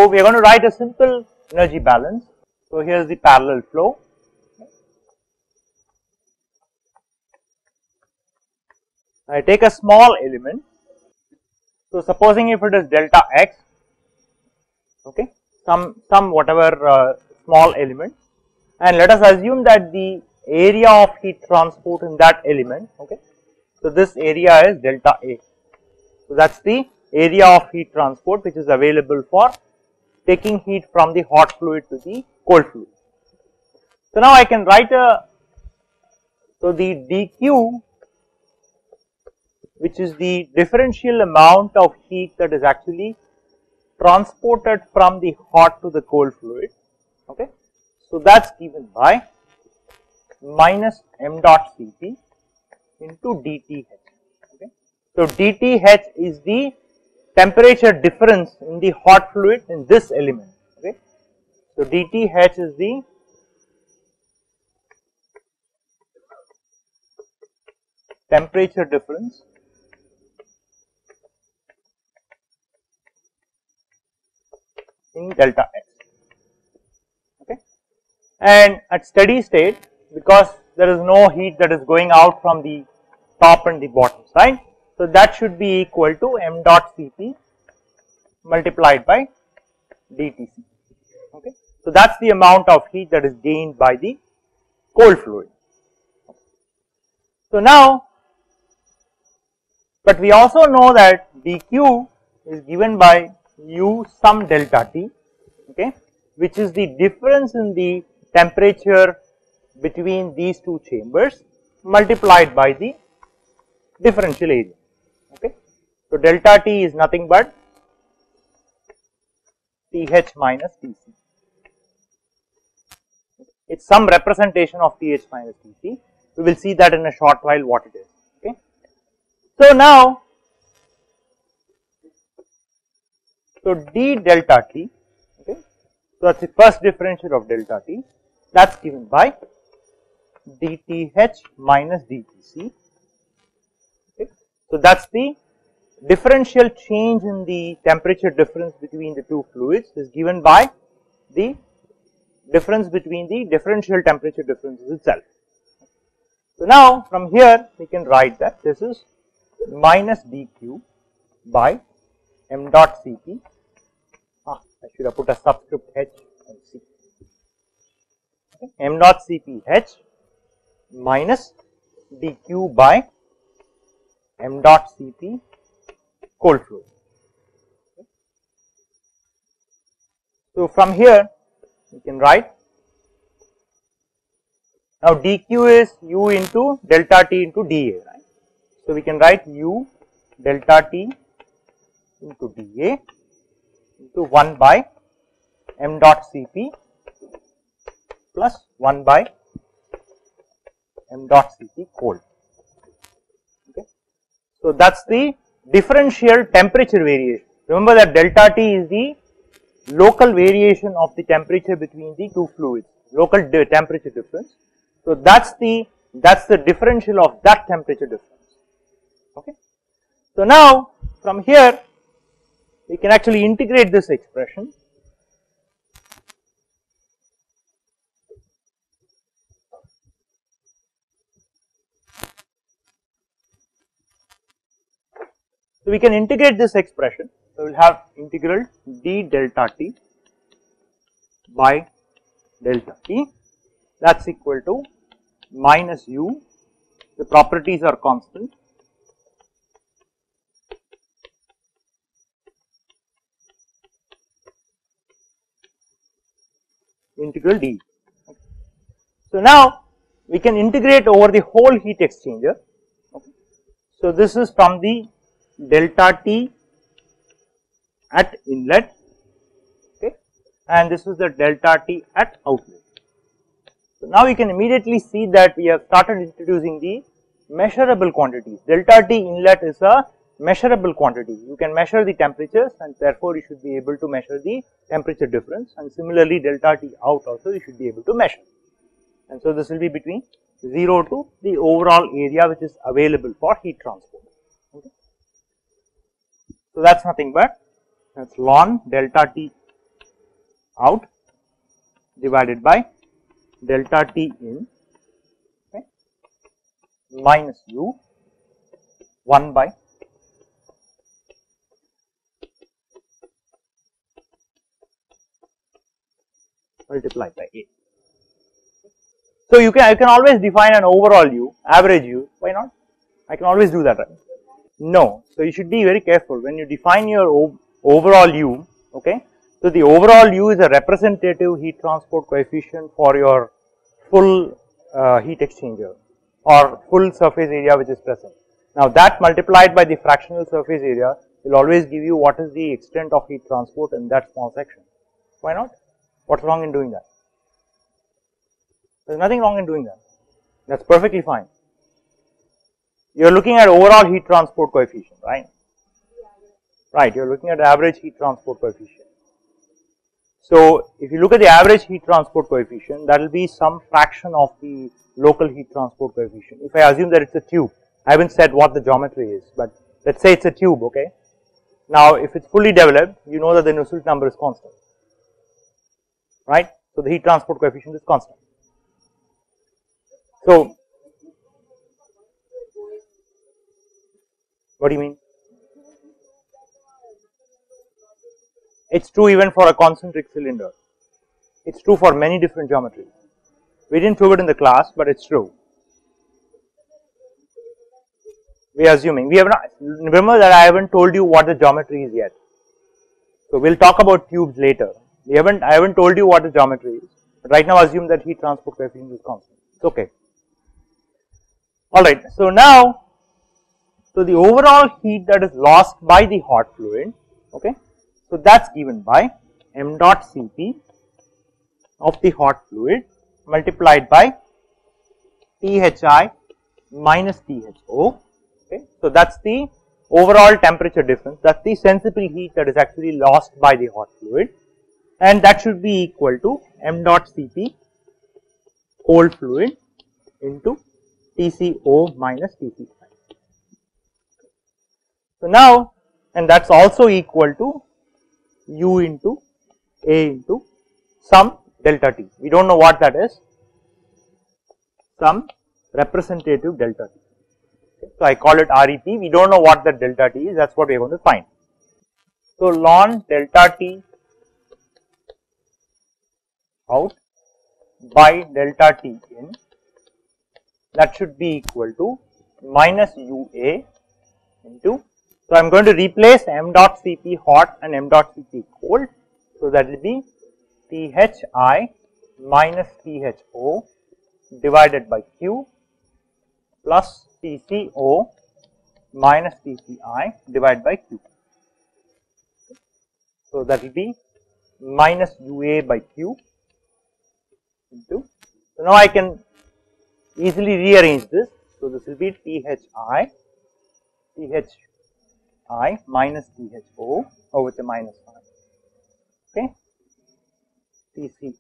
So we are going to write a simple energy balance. So here is the parallel flow. I take a small element. So supposing if it is delta x, okay, some whatever small element, and let us assume that the area of heat transport in that element, okay. So this area is delta A. So that is the area of heat transport which is available for taking heat from the hot fluid to the cold fluid. So now I can write so the dq, which is the differential amount of heat that is actually transported from the hot to the cold fluid, okay. So that is given by minus m dot Cp into dTh, okay. So dTh is the temperature difference in the hot fluid in this element, okay. So dTh is the temperature difference in delta x, okay. And at steady state, because there is no heat that is going out from the top and the bottom side, so that should be equal to m dot Cp multiplied by dTc, okay. So that is the amount of heat that is gained by the cold fluid. So now, but we also know that dq is given by u some delta T, okay, which is the difference in the temperature between these two chambers multiplied by the differential area, okay. So delta T is nothing but Th minus Tc. It is some representation of Th minus Tc. We will see that in a short while what it is, okay. So now, so d delta T, okay, so that is the first differential of delta T, that is given by dTh minus dTc, okay. So that is the differential change in the temperature difference between the two fluids is given by the difference between the differential temperature differences itself. So now from here we can write that this is minus dq by m dot Cp, I should have put a subscript h and c, okay, m dot Cp h minus dq by m dot Cp cold fluid. Okay. So from here we can write, now dq is u into delta T into dA, right. So we can write u delta T into dA into 1 by m dot Cp plus 1 by m dot Cp cold, okay. So that is the differential temperature variation. Remember that delta T is the local variation of the temperature between the two fluids, local temperature difference. So that is the differential of that temperature difference, okay. So now from here we can actually integrate this expression. So we can integrate this expression. So we will have integral d delta T by delta T, that is equal to minus u, the properties are constant, integral d. Okay. So now we can integrate over the whole heat exchanger. Okay. So this is from the delta T at inlet, okay, and this is the delta T at outlet. So now we can immediately see that we have started introducing the measurable quantities. Delta T inlet is a measurable quantity. You can measure the temperatures and therefore you should be able to measure the temperature difference, and similarly delta T out also you should be able to measure. And so this will be between 0 to the overall area which is available for heat transport. Okay. So that is nothing but that is ln delta T out divided by delta T in, okay, minus U 1 by multiplied by A. So I can always define an overall U, average U, why not? I can always do that, right? No. So you should be very careful when you define your overall U, okay. So the overall U is a representative heat transport coefficient for your full heat exchanger or full surface area which is present. Now that multiplied by the fractional surface area will always give you what is the extent of heat transport in that small section. Why not? What's wrong in doing that? There is nothing wrong in doing that. That is perfectly fine. You are looking at overall heat transport coefficient, right? Right, you are looking at average heat transport coefficient. So, if you look at the average heat transport coefficient, that will be some fraction of the local heat transport coefficient. If I assume that it is a tube, I haven't said what the geometry is, but let us say it is a tube, okay. Now, if it is fully developed, you know that the Nusselt number is constant, right. So, the heat transport coefficient is constant. So, what do you mean? It is true even for a concentric cylinder. It is true for many different geometries. We didn't prove it in the class, but it is true. We are assuming. We have not, remember that I haven't told you what the geometry is yet. So we will talk about tubes later. I haven't told you what the geometry is, but right now assume that heat transport coefficient is constant. It's okay. Alright, so now, so the overall heat that is lost by the hot fluid, okay, so that's given by m dot Cp of the hot fluid multiplied by Thi minus Tho, okay. So that's the overall temperature difference, that's the sensible heat that is actually lost by the hot fluid, and that should be equal to m dot Cp cold fluid into Tco minus Tci. So now, and that's also equal to U into A into some delta T. We don't know what that is, some representative delta T. Okay. So I call it REP. We don't know what that delta T is. That's what we are going to find. So ln delta T out by delta T in, that should be equal to minus UA into. So I am going to replace m dot Cp hot and m dot Cp cold. So that will be Thi minus Tho divided by Q plus Tco minus Tci divided by Q. So that will be minus UA by Q into. So now I can easily rearrange this. So this will be Thi minus Tho over the minus sign, okay, Tci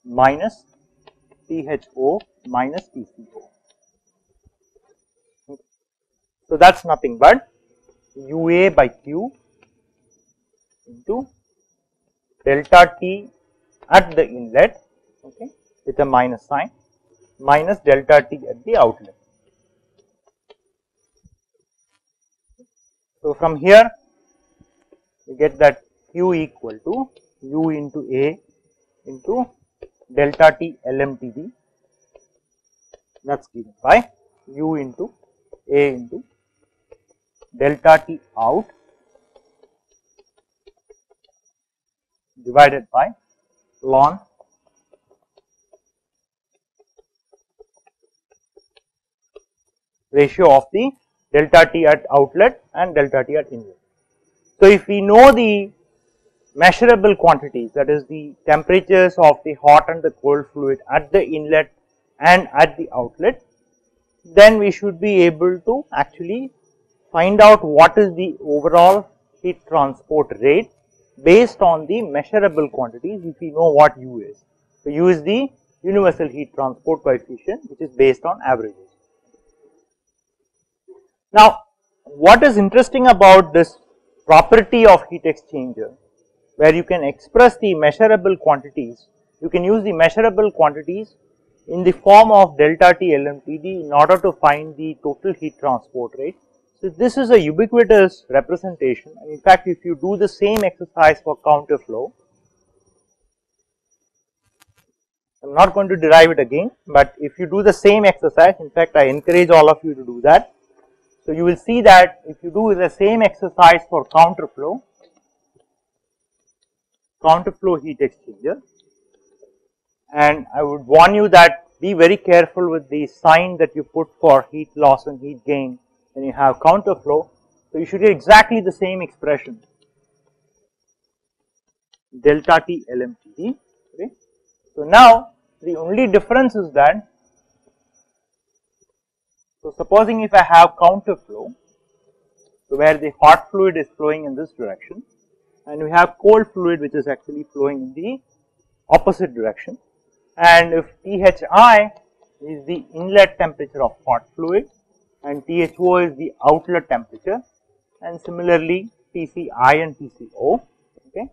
minus Tho minus Tco. Okay. So that is nothing but UA by Q into delta T at the inlet, okay, with a minus sign, minus delta T at the outlet. So from here you get that Q equal to U into A into delta T LMTD, that is given by U into A into delta T out divided by ln ratio of the delta T at outlet and delta T at inlet. So if we know the measurable quantities, that is the temperatures of the hot and the cold fluid at the inlet and at the outlet, then we should be able to actually find out what is the overall heat transport rate based on the measurable quantities if we know what U is. So U is the universal heat transport coefficient which is based on averages. Now what is interesting about this property of heat exchanger where you can express the measurable quantities. You can use the measurable quantities in the form of delta T LMTD in order to find the total heat transport rate. So, this is a ubiquitous representation, and in fact, if you do the same exercise for counter flow, I am not going to derive it again, but if you do the same exercise, in fact, I encourage all of you to do that. So, you will see that if you do the same exercise for counter flow heat exchanger, and I would warn you that be very careful with the sign that you put for heat loss and heat gain when you have counter flow. So, you should get exactly the same expression, delta T LMTD. Okay. So, now the only difference is that, so supposing if I have counter flow, so where the hot fluid is flowing in this direction, and we have cold fluid which is actually flowing in the opposite direction, and if Thi is the inlet temperature of hot fluid and Tho is the outlet temperature, and similarly Tci and Tco. Okay.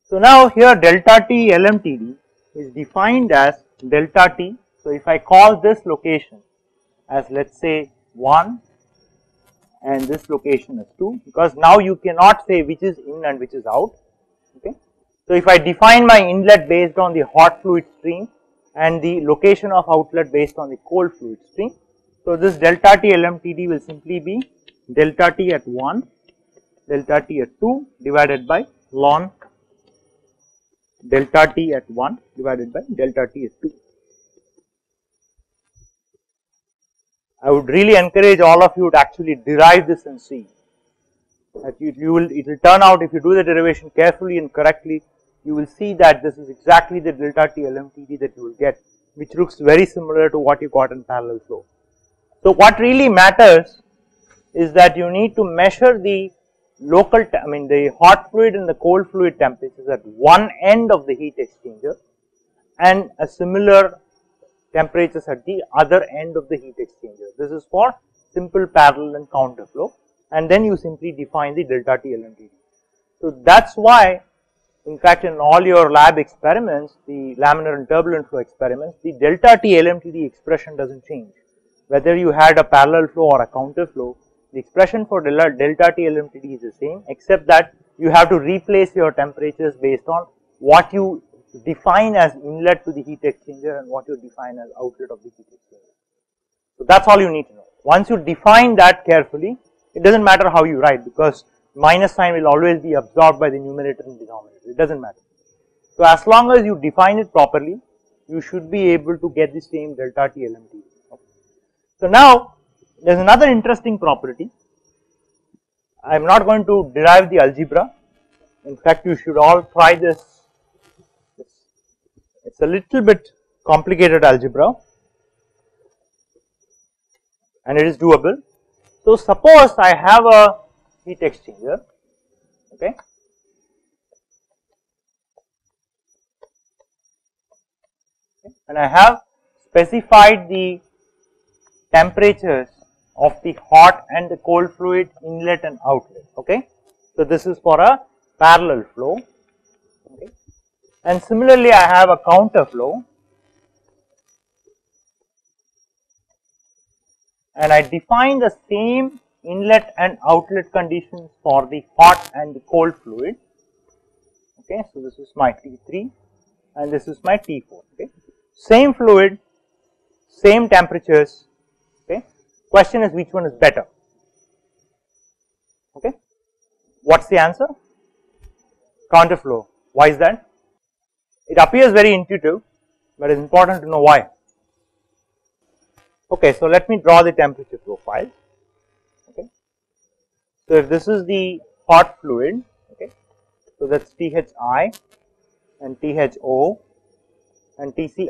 So, now here delta T LMTD is defined as delta T. So, if I call this location as let us say 1 and this location is 2, because now you cannot say which is in and which is out. Okay. So, if I define my inlet based on the hot fluid stream and the location of outlet based on the cold fluid stream, so this delta T LMTD will simply be delta T at 1, delta T at 2 divided by ln delta T at 1 divided by delta T at 2. I would really encourage all of you to actually derive this and see that it will turn out, if you do the derivation carefully and correctly, you will see that this is exactly the delta T LMTD that you will get, which looks very similar to what you got in parallel flow. So, what really matters is that you need to measure the local, the hot fluid and the cold fluid temperatures at one end of the heat exchanger and a similar temperatures at the other end of the heat exchanger. This is for simple parallel and counter flow, and then you simply define the delta T LMTD. So, that is why in fact in all your lab experiments, the laminar and turbulent flow experiments, the delta T LMTD expression does not change. Whether you had a parallel flow or a counter flow, the expression for delta T LMTD is the same, except that you have to replace your temperatures based on what you define as inlet to the heat exchanger and what you define as outlet of the heat exchanger. So, that is all you need to know. Once you define that carefully, it does not matter how you write, because minus sign will always be absorbed by the numerator and denominator, it does not matter. So, as long as you define it properly, you should be able to get the same delta T LMTD. Okay. So, now there is another interesting property. I am not going to derive the algebra. In fact, you should all try this. It is a little bit complicated algebra and it is doable. So, suppose I have a heat exchanger, okay, and I have specified the temperatures of the hot and the cold fluid inlet and outlet. Okay. So, this is for a parallel flow, okay. And similarly, I have a counter flow and I define the same inlet and outlet conditions for the hot and the cold fluid. Okay. So, this is my T3 and this is my T4. Okay. Same fluid, same temperatures. Okay. Question is which one is better? Okay. What is the answer? Counter flow. Why is that? It appears very intuitive, but it is important to know why. Okay, so let me draw the temperature profile. Okay. So, if this is the hot fluid, okay, so that is Thi and Tho and Tci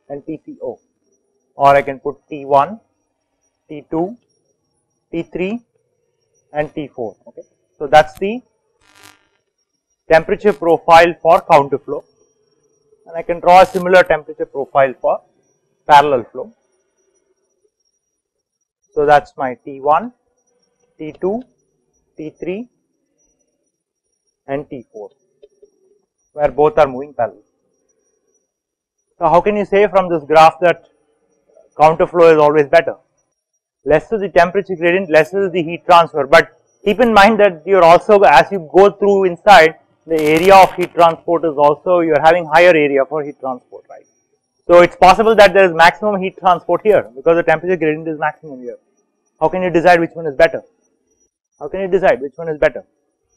and Tco, or I can put T1, T2, T3 and T4. Okay. So, that is the temperature profile for counter flow, and I can draw a similar temperature profile for parallel flow. So, that is my T1, T2, T3 and T4, where both are moving parallel. So how can you say from this graph that counter flow is always better? Lesser the temperature gradient, lesser the heat transfer, but keep in mind that you are also, as you go through inside, the area of heat transport is also, you are having higher area for heat transport, right? So it's possible that there is maximum heat transport here because the temperature gradient is maximum here. How can you decide which one is better? How can you decide which one is better?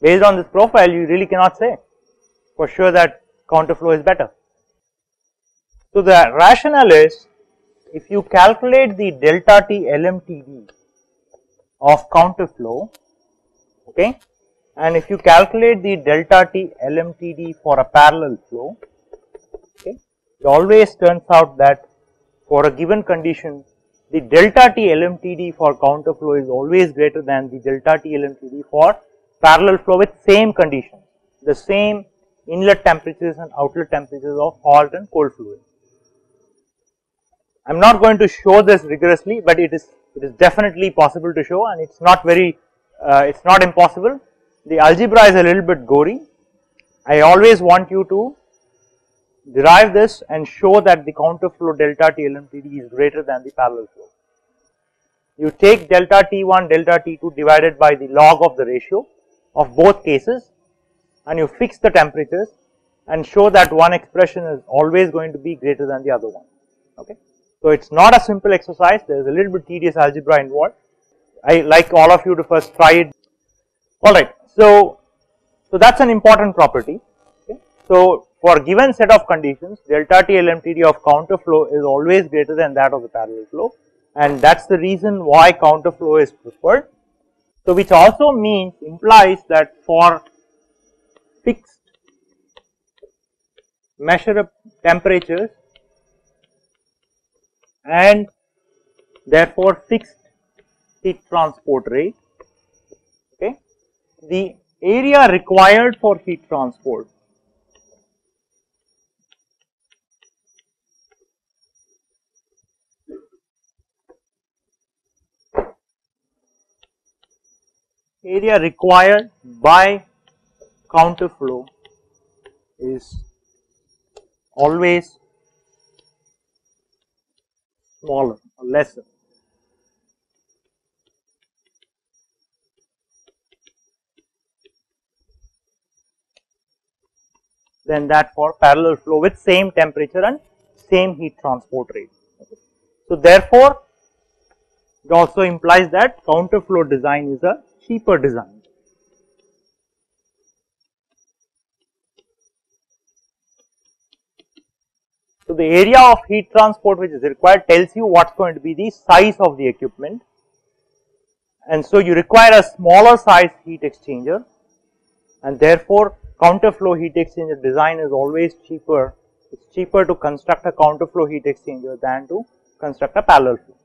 Based on this profile, you really cannot say for sure that counter flow is better. So the rationale is, if you calculate the delta T LMTD of counter flow, okay, and if you calculate the delta T LMTD for a parallel flow, okay, it always turns out that for a given condition, the delta T LMTD for counter flow is always greater than the delta T LMTD for parallel flow with same conditions, the same inlet temperatures and outlet temperatures of hot and cold fluid. I am not going to show this rigorously, but it is definitely possible to show, and it's not very, it's not impossible. The algebra is a little bit gory. I always want you to derive this and show that the counter flow delta T LMTD is greater than the parallel flow. You take delta T1, delta T2 divided by the log of the ratio of both cases, and you fix the temperatures and show that one expression is always going to be greater than the other one, okay. So it's not a simple exercise, there is a little bit tedious algebra involved. I like all of you to first try it. Alright, so that's an important property, okay. So for a given set of conditions, delta T LMTD of counter flow is always greater than that of the parallel flow, and that's the reason why counter flow is preferred. So which also implies that for fixed measurable temperatures and therefore fixed heat transport rate, okay, the area required for heat transport by counter flow is always smaller or lesser than that for parallel flow with same temperature and same heat transport rate. Okay. So therefore, it also implies that counter flow design is a cheaper design. So the area of heat transport which is required tells you what is going to be the size of the equipment, and so you require a smaller size heat exchanger, and therefore counter flow heat exchanger design is always cheaper. It's cheaper to construct a counter flow heat exchanger than to construct a parallel flow.